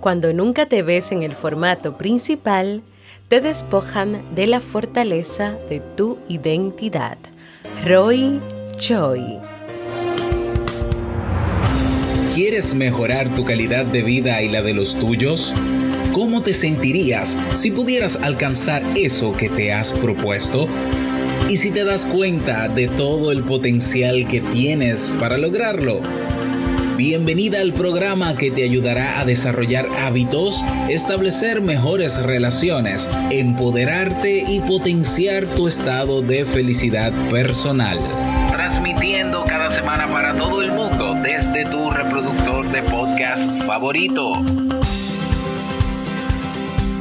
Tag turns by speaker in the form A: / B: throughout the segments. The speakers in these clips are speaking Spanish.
A: Cuando nunca te ves en el formato principal, te despojan de la fortaleza de tu identidad. Roy Choi.
B: ¿Quieres mejorar tu calidad de vida y la de los tuyos? ¿Cómo te sentirías si pudieras alcanzar eso que te has propuesto? ¿Y si te das cuenta de todo el potencial que tienes para lograrlo? Bienvenida al programa que te ayudará a desarrollar hábitos, establecer mejores relaciones, empoderarte y potenciar tu estado de felicidad personal. Transmitiendo cada semana para todo el mundo desde tu reproductor de podcast favorito.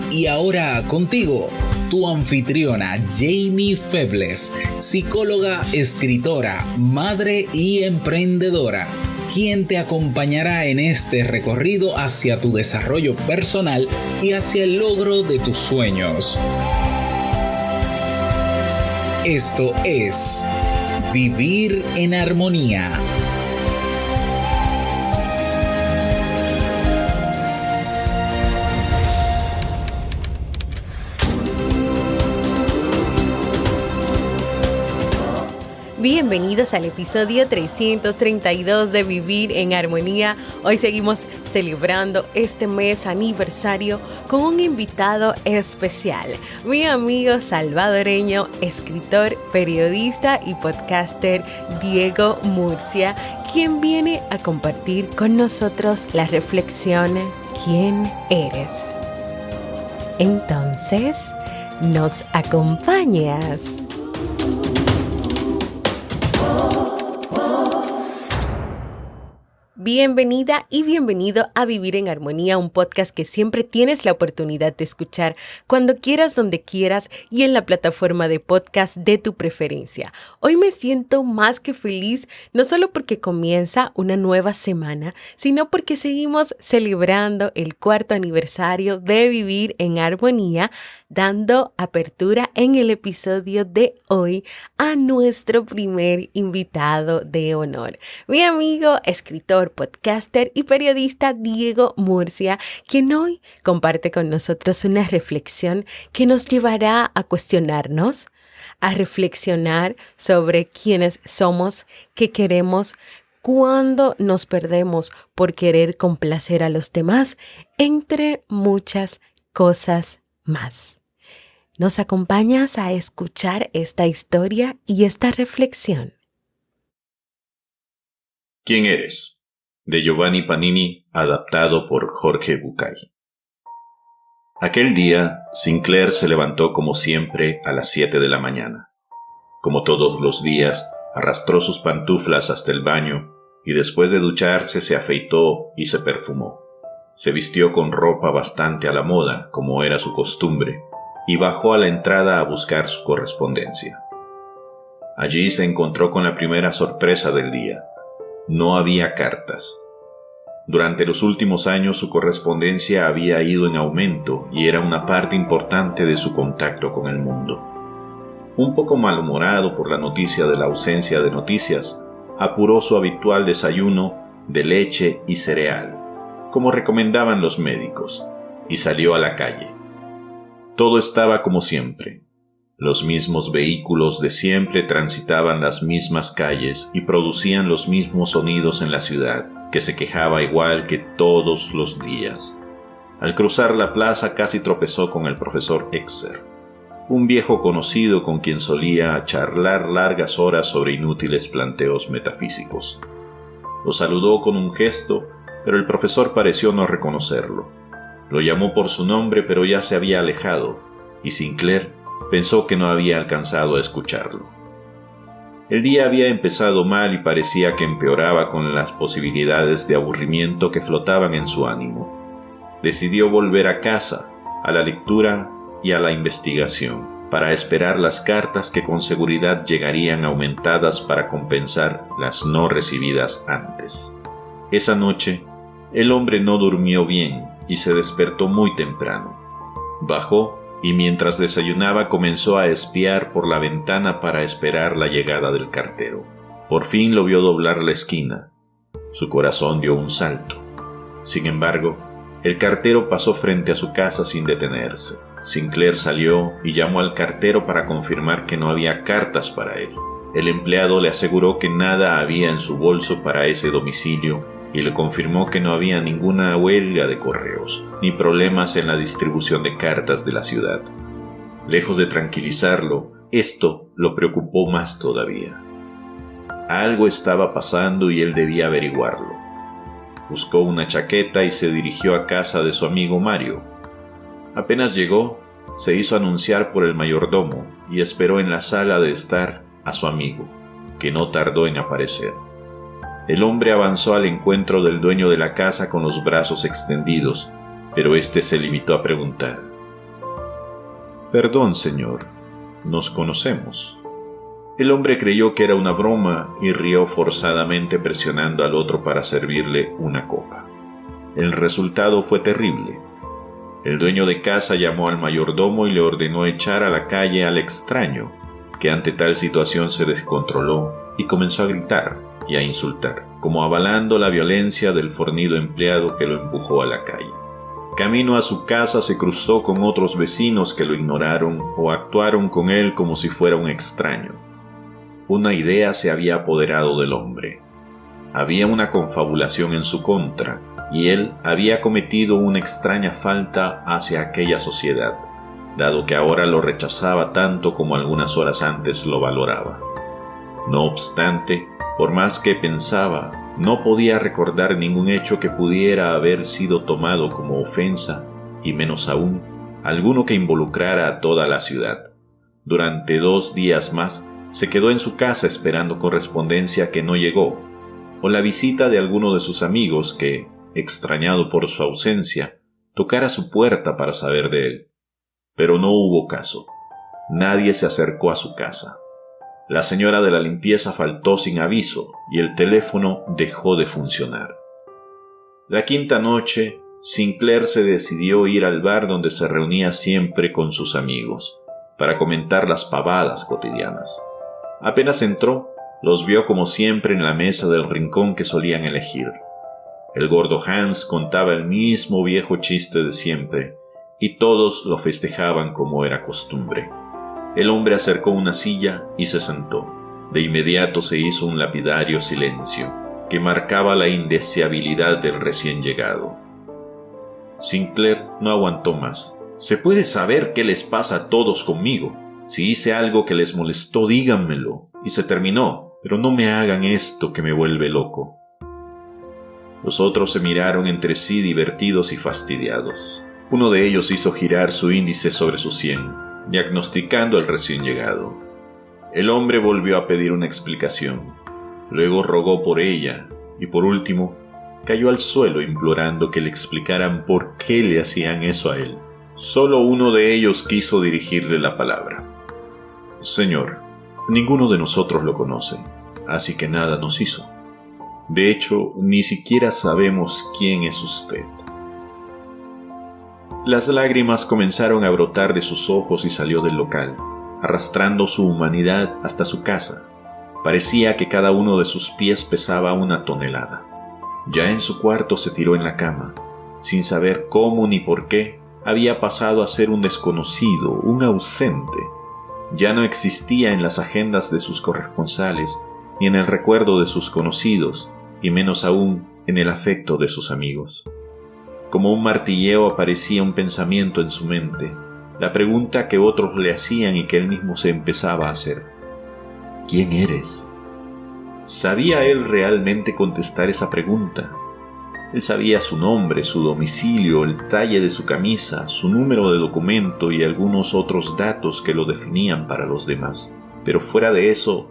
B: Y ahora contigo, tu anfitriona Jamie Febles, psicóloga, escritora, madre y emprendedora, quien te acompañará en este recorrido hacia tu desarrollo personal y hacia el logro de tus sueños. Esto es Vivir en Armonía.
A: Bienvenidos al episodio 332 de Vivir en Armonía. Hoy seguimos celebrando este mes aniversario con un invitado especial, mi amigo salvadoreño, escritor, periodista y podcaster Diego Murcia, quien viene a compartir con nosotros la reflexión ¿Quién eres? Entonces, ¿nos acompañas? Bienvenida y bienvenido a Vivir en Armonía, un podcast que siempre tienes la oportunidad de escuchar cuando quieras, donde quieras y en la plataforma de podcast de tu preferencia. Hoy me siento más que feliz, no solo porque comienza una nueva semana, sino porque seguimos celebrando el 4º aniversario de Vivir en Armonía, dando apertura en el episodio de hoy a nuestro primer invitado de honor, mi amigo, escritor, podcaster y periodista Diego Murcia, quien hoy comparte con nosotros una reflexión que nos llevará a cuestionarnos, a reflexionar sobre quiénes somos, qué queremos, cuándo nos perdemos por querer complacer a los demás, entre muchas cosas más. ¿Nos acompañas a escuchar esta historia y esta reflexión?
C: ¿Quién eres? De Giovanni Panini, adaptado por Jorge Bucay. Aquel día, Sinclair se levantó como siempre a las 7 de la mañana. Como todos los días, arrastró sus pantuflas hasta el baño y después de ducharse se afeitó y se perfumó. Se vistió con ropa bastante a la moda, como era su costumbre, y bajó a la entrada a buscar su correspondencia. Allí se encontró con la primera sorpresa del día. No había cartas. Durante los últimos años su correspondencia había ido en aumento y era una parte importante de su contacto con el mundo. Un poco malhumorado por la noticia de la ausencia de noticias, apuró su habitual desayuno de leche y cereal, como recomendaban los médicos, y salió a la calle. Todo estaba como siempre. Los mismos vehículos de siempre transitaban las mismas calles y producían los mismos sonidos en la ciudad, que se quejaba igual que todos los días. Al cruzar la plaza casi tropezó con el profesor Exer, un viejo conocido con quien solía charlar largas horas sobre inútiles planteos metafísicos. Lo saludó con un gesto, pero el profesor pareció no reconocerlo. Lo llamó por su nombre, pero ya se había alejado, y Sinclair pensó que no había alcanzado a escucharlo. El día había empezado mal y parecía que empeoraba con las posibilidades de aburrimiento que flotaban en su ánimo. Decidió volver a casa, a la lectura y a la investigación, para esperar las cartas que con seguridad llegarían aumentadas para compensar las no recibidas antes. Esa noche, el hombre no durmió bien y se despertó muy temprano. Bajó y mientras desayunaba comenzó a espiar por la ventana para esperar la llegada del cartero. Por fin lo vio doblar la esquina. Su corazón dio un salto. Sin embargo, El cartero pasó frente a su casa sin detenerse. Sinclair salió y llamó al cartero para confirmar que no había cartas para él. El empleado le aseguró que nada había en su bolso para ese domicilio y le confirmó que no había ninguna huelga de correos, ni problemas en la distribución de cartas de la ciudad. Lejos de tranquilizarlo, esto lo preocupó más todavía. Algo estaba pasando y él debía averiguarlo. Buscó una chaqueta y se dirigió a casa de su amigo Mario. Apenas llegó, se hizo anunciar por el mayordomo y esperó en la sala de estar a su amigo, que no tardó en aparecer. El hombre avanzó al encuentro del dueño de la casa con los brazos extendidos, pero éste se limitó a preguntar: «Perdón, señor, ¿nos conocemos?». El hombre creyó que era una broma y rió forzadamente presionando al otro para servirle una copa. El resultado fue terrible. El dueño de casa llamó al mayordomo y le ordenó echar a la calle al extraño, que ante tal situación se descontroló y comenzó a gritar y a insultar, como avalando la violencia del fornido empleado que lo empujó a la calle. Camino a su casa se cruzó con otros vecinos que lo ignoraron o actuaron con él como si fuera un extraño. Una idea se había apoderado del hombre. Había una confabulación en su contra, y él había cometido una extraña falta hacia aquella sociedad, dado que ahora lo rechazaba tanto como algunas horas antes lo valoraba. No obstante, por más que pensaba, no podía recordar ningún hecho que pudiera haber sido tomado como ofensa, y menos aún, alguno que involucrara a toda la ciudad. Durante 2 días más, se quedó en su casa esperando correspondencia que no llegó, o la visita de alguno de sus amigos que, extrañado por su ausencia, tocara su puerta para saber de él. Pero no hubo caso. Nadie se acercó a su casa. La señora de la limpieza faltó sin aviso y el teléfono dejó de funcionar. La quinta noche, Sinclair se decidió ir al bar donde se reunía siempre con sus amigos, para comentar las pavadas cotidianas. Apenas entró, los vio como siempre en la mesa del rincón que solían elegir. El gordo Hans contaba el mismo viejo chiste de siempre, y todos lo festejaban como era costumbre. El hombre acercó una silla y se sentó. De inmediato se hizo un lapidario silencio, que marcaba la indeseabilidad del recién llegado. Sinclair no aguantó más. «¿Se puede saber qué les pasa a todos conmigo? Si hice algo que les molestó, díganmelo, y se terminó, pero no me hagan esto que me vuelve loco». Los otros se miraron entre sí divertidos y fastidiados. Uno de ellos hizo girar su índice sobre su sien, diagnosticando al recién llegado. El hombre volvió a pedir una explicación. Luego rogó por ella, y por último, cayó al suelo implorando que le explicaran por qué le hacían eso a él. Solo uno de ellos quiso dirigirle la palabra. «Señor, ninguno de nosotros lo conoce, así que nada nos hizo. De hecho, ni siquiera sabemos quién es usted». Las lágrimas comenzaron a brotar de sus ojos y salió del local, arrastrando su humanidad hasta su casa. Parecía que cada uno de sus pies pesaba 1 tonelada. Ya en su cuarto se tiró en la cama, sin saber cómo ni por qué había pasado a ser un desconocido, un ausente. Ya no existía en las agendas de sus corresponsales, ni en el recuerdo de sus conocidos, y menos aún en el afecto de sus amigos. Como un martilleo aparecía un pensamiento en su mente, la pregunta que otros le hacían y que él mismo se empezaba a hacer. ¿Quién eres? ¿Sabía él realmente contestar esa pregunta? Él sabía su nombre, su domicilio, el talle de su camisa, su número de documento y algunos otros datos que lo definían para los demás. Pero fuera de eso,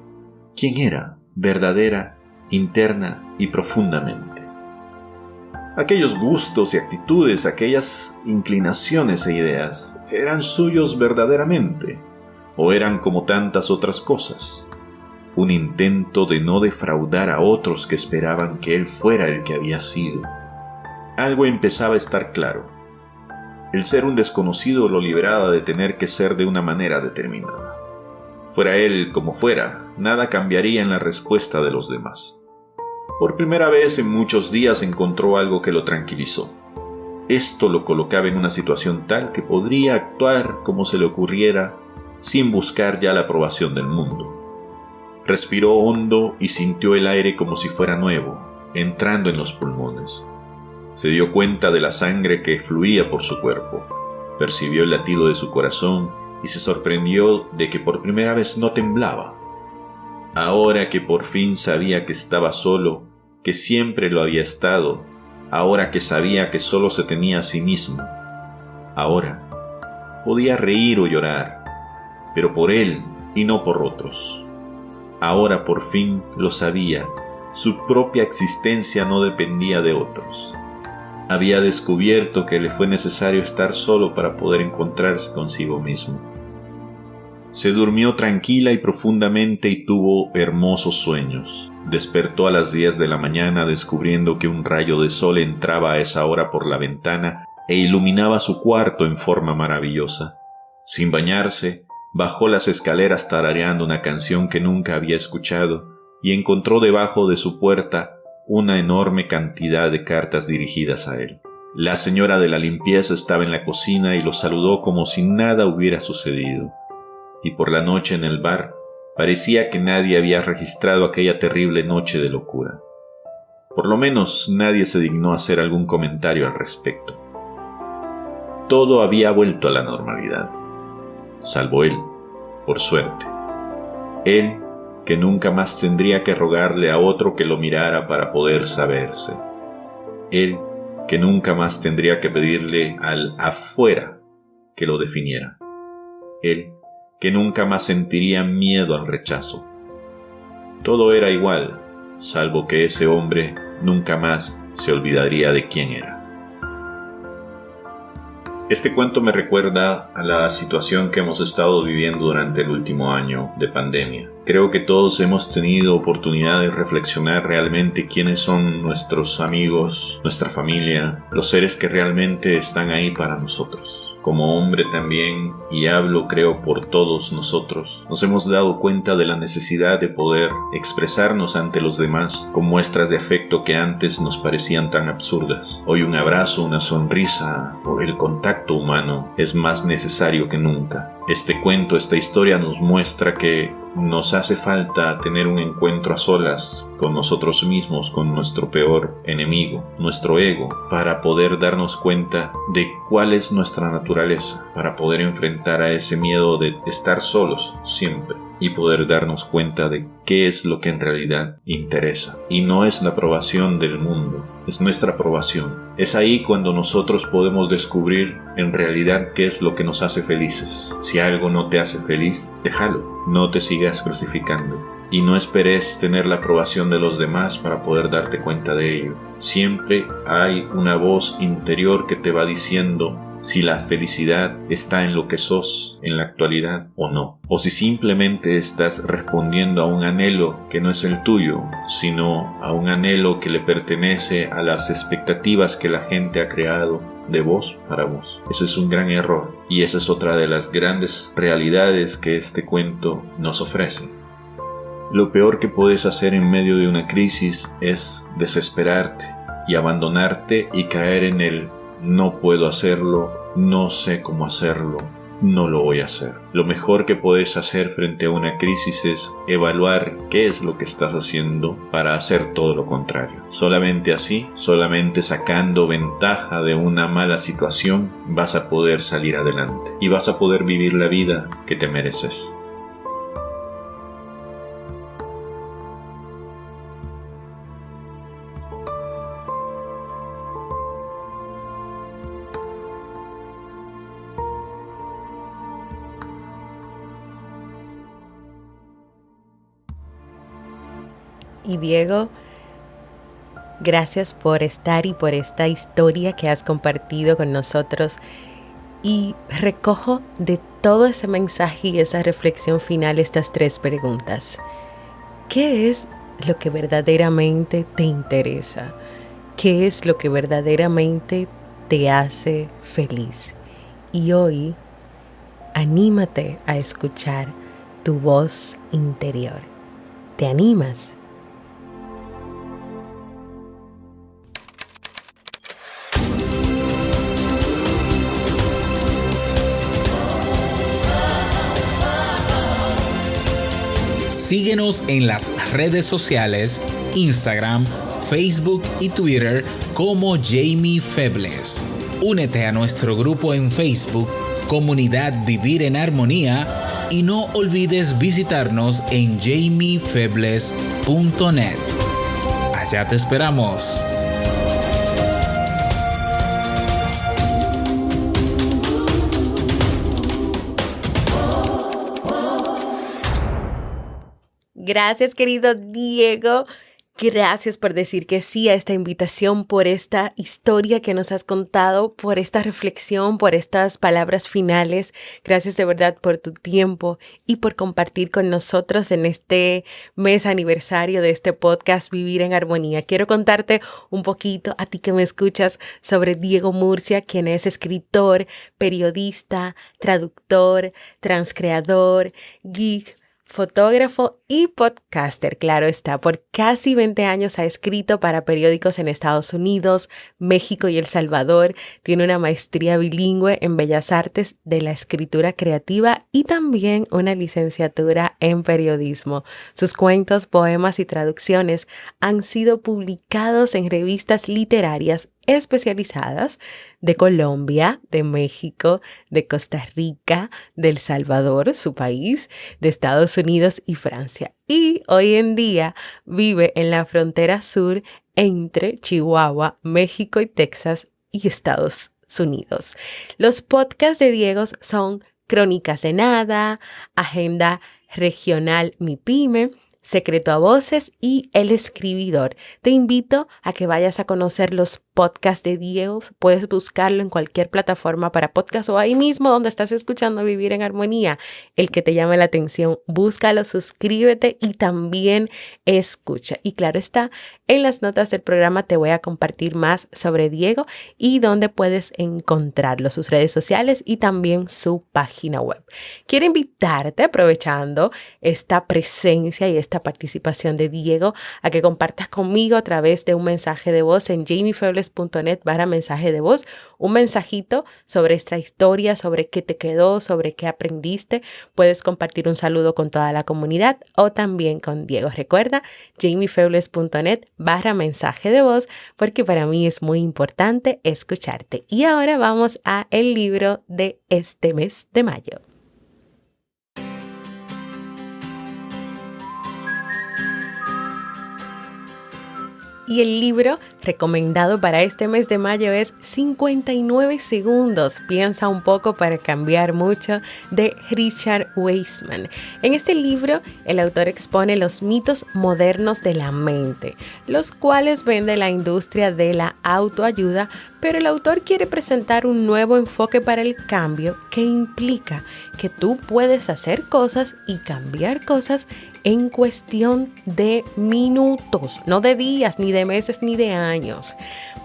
C: ¿quién era? Verdadera, interna y profundamente. Aquellos gustos y actitudes, aquellas inclinaciones e ideas, ¿eran suyos verdaderamente? ¿O eran como tantas otras cosas? Un intento de no defraudar a otros que esperaban que él fuera el que había sido. Algo empezaba a estar claro. El ser un desconocido lo libraba de tener que ser de una manera determinada. Fuera él como fuera, nada cambiaría en la respuesta de los demás. Por primera vez en muchos días encontró algo que lo tranquilizó. esto lo colocaba en una situación tal que podría actuar como se le ocurriera sin buscar ya la aprobación del mundo. Respiró hondo y sintió el aire como si fuera nuevo, entrando en los pulmones. Se dio cuenta de la sangre que fluía por su cuerpo, percibió el latido de su corazón y se sorprendió de que por primera vez no temblaba. Ahora que por fin sabía que estaba solo, que siempre lo había estado, ahora que sabía que solo se tenía a sí mismo, ahora podía reír o llorar, pero por él y no por otros. Ahora por fin lo sabía, su propia existencia no dependía de otros. Había descubierto que le fue necesario estar solo para poder encontrarse consigo mismo. Se durmió tranquila y profundamente y tuvo hermosos sueños. Despertó a las 10 de la mañana descubriendo que un rayo de sol entraba a esa hora por la ventana e iluminaba su cuarto en forma maravillosa. Sin bañarse, bajó las escaleras tarareando una canción que nunca había escuchado y encontró debajo de su puerta una enorme cantidad de cartas dirigidas a él. La señora de la limpieza estaba en la cocina y lo saludó como si nada hubiera sucedido. Y por la noche en el bar, parecía que nadie había registrado aquella terrible noche de locura. Por lo menos nadie se dignó hacer algún comentario al respecto. Todo había vuelto a la normalidad, salvo él, por suerte. Él, que nunca más tendría que rogarle a otro que lo mirara para poder saberse. Él, que nunca más tendría que pedirle al afuera que lo definiera. Él, que nunca más sentiría miedo al rechazo. Todo era igual, salvo que ese hombre nunca más se olvidaría de quién era. Este cuento me recuerda a la situación que hemos estado viviendo durante el último año de pandemia. Creo que todos hemos tenido oportunidad de reflexionar realmente quiénes son nuestros amigos, nuestra familia, los seres que realmente están ahí para nosotros. Como hombre también, y hablo creo por todos nosotros, nos hemos dado cuenta de la necesidad de poder expresarnos ante los demás con muestras de afecto que antes nos parecían tan absurdas. Hoy un abrazo, una sonrisa o el contacto humano es más necesario que nunca. Este cuento, esta historia nos muestra que nos hace falta tener un encuentro a solas con nosotros mismos, con nuestro peor enemigo, nuestro ego, para poder darnos cuenta de cuál es nuestra naturaleza, para poder enfrentar a ese miedo de estar solos siempre y poder darnos cuenta de qué es lo que en realidad interesa. Y no es la aprobación del mundo, es nuestra aprobación. Es ahí cuando nosotros podemos descubrir en realidad qué es lo que nos hace felices. Si algo no te hace feliz, déjalo, no te sigas crucificando. Y no esperes tener la aprobación de los demás para poder darte cuenta de ello. Siempre hay una voz interior que te va diciendo si la felicidad está en lo que sos en la actualidad o no, o si simplemente estás respondiendo a un anhelo que no es el tuyo, sino a un anhelo que le pertenece a las expectativas que la gente ha creado de vos para vos. Ese es un gran error y esa es otra de las grandes realidades que este cuento nos ofrece. Lo peor que puedes hacer en medio de una crisis es desesperarte y abandonarte y caer en el no puedo hacerlo, no sé cómo hacerlo, no lo voy a hacer. Lo mejor que puedes hacer frente a una crisis es evaluar qué es lo que estás haciendo para hacer todo lo contrario. Solamente así, solamente sacando ventaja de una mala situación, vas a poder salir adelante y vas a poder vivir la vida que te mereces.
A: Y Diego, gracias por estar y por esta historia que has compartido con nosotros. Y recojo de todo ese mensaje y esa reflexión final estas 3 preguntas. ¿Qué es lo que verdaderamente te interesa? ¿Qué es lo que verdaderamente te hace feliz? Y hoy, anímate a escuchar tu voz interior. ¿Te animas?
B: Síguenos en las redes sociales, Instagram, Facebook y Twitter como Jamie Febles. Únete a nuestro grupo en Facebook, Comunidad Vivir en Armonía, y no olvides visitarnos en jamiefebles.net. Allá te esperamos.
A: Gracias, querido Diego. Gracias por decir que sí a esta invitación, por esta historia que nos has contado, por esta reflexión, por estas palabras finales. Gracias de verdad por tu tiempo y por compartir con nosotros en este mes aniversario de este podcast Vivir en Armonía. Quiero contarte un poquito a ti que me escuchas sobre Diego Murcia, quien es escritor, periodista, traductor, transcreador, geek, fotógrafo y podcaster, claro está. Por casi 20 años ha escrito para periódicos en Estados Unidos, México y El Salvador. Tiene una maestría bilingüe en Bellas Artes de la Escritura Creativa y también una licenciatura en periodismo. Sus cuentos, poemas y traducciones han sido publicados en revistas literarias especializadas de Colombia, de México, de Costa Rica, de El Salvador, su país, de Estados Unidos y Francia. Y hoy en día vive en la frontera sur entre Chihuahua, México y Texas y Estados Unidos. Los podcasts de Diego son Crónicas de Nada, Agenda Regional Mi Pyme, Secreto a Voces y El Escribidor. Te invito a que vayas a conocer los podcasts de Diego. Puedes buscarlo en cualquier plataforma para podcast o ahí mismo donde estás escuchando Vivir en Armonía. El que te llame la atención, búscalo, suscríbete y también escucha. Y claro está, en las notas del programa te voy a compartir más sobre Diego y dónde puedes encontrarlo, sus redes sociales y también su página web. Quiero invitarte, aprovechando esta presencia y esta participación de Diego, a que compartas conmigo a través de un mensaje de voz en jamiefebles.net/mensaje de voz, un mensajito sobre esta historia, sobre qué te quedó, sobre qué aprendiste. Puedes compartir un saludo con toda la comunidad o también con Diego. Recuerda, jamiefebles.net/mensaje de voz, porque para mí es muy importante escucharte. Y ahora vamos a el libro de este mes de mayo. Y el libro recomendado para este mes de mayo es 59 segundos. Piensa un poco para cambiar mucho, de Richard Wiseman. En este libro, el autor expone los mitos modernos de la mente, los cuales vende la industria de la autoayuda, pero el autor quiere presentar un nuevo enfoque para el cambio que implica que tú puedes hacer cosas y cambiar cosas en cuestión de minutos, no de días, ni de meses, ni de años.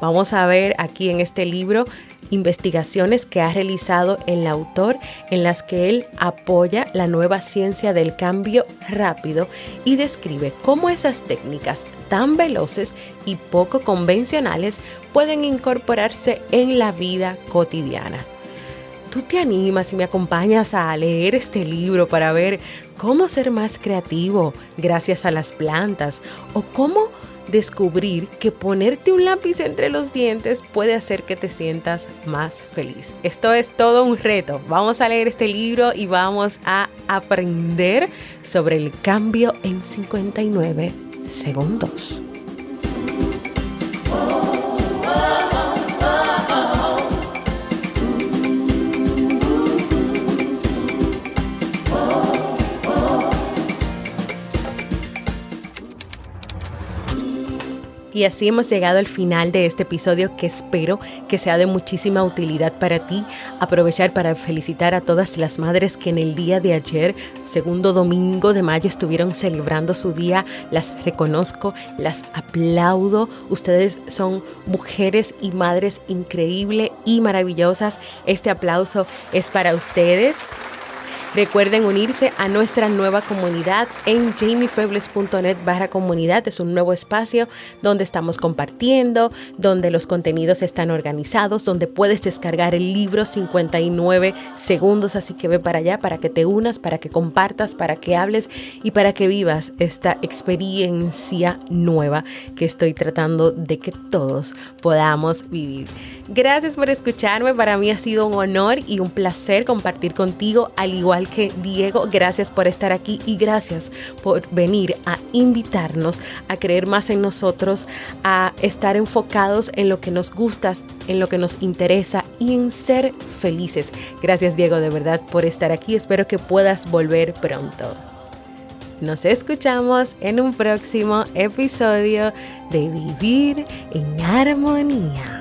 A: Vamos a ver aquí en este libro investigaciones que ha realizado el autor en las que él apoya la nueva ciencia del cambio rápido y describe cómo esas técnicas tan veloces y poco convencionales pueden incorporarse en la vida cotidiana. ¿Tú te animas y me acompañas a leer este libro para ver cómo ser más creativo gracias a las plantas o cómo descubrir que ponerte un lápiz entre los dientes puede hacer que te sientas más feliz? Esto es todo un reto. Vamos a leer este libro y vamos a aprender sobre el cambio en 59 segundos. Y así hemos llegado al final de este episodio, que espero que sea de muchísima utilidad para ti. Aprovechar para felicitar a todas las madres que en el día de ayer, segundo domingo de mayo, estuvieron celebrando su día. Las reconozco, las aplaudo. Ustedes son mujeres y madres increíbles y maravillosas. Este aplauso es para ustedes. Recuerden unirse a nuestra nueva comunidad en jamiefebles.net/comunidad. Es un nuevo espacio donde estamos compartiendo, donde los contenidos están organizados, donde puedes descargar el libro 59 segundos. Así que ve para allá para que te unas, para que compartas, para que hables y para que vivas esta experiencia nueva que estoy tratando de que todos podamos vivir. Gracias por escucharme. Para mí ha sido un honor y un placer compartir contigo, al igual que Diego. Gracias por estar aquí y gracias por venir a invitarnos a creer más en nosotros, a estar enfocados en lo que nos gusta, en lo que nos interesa y en ser felices. Gracias, Diego, de verdad, por estar aquí. Espero que puedas volver pronto. Nos escuchamos en un próximo episodio de Vivir en Armonía.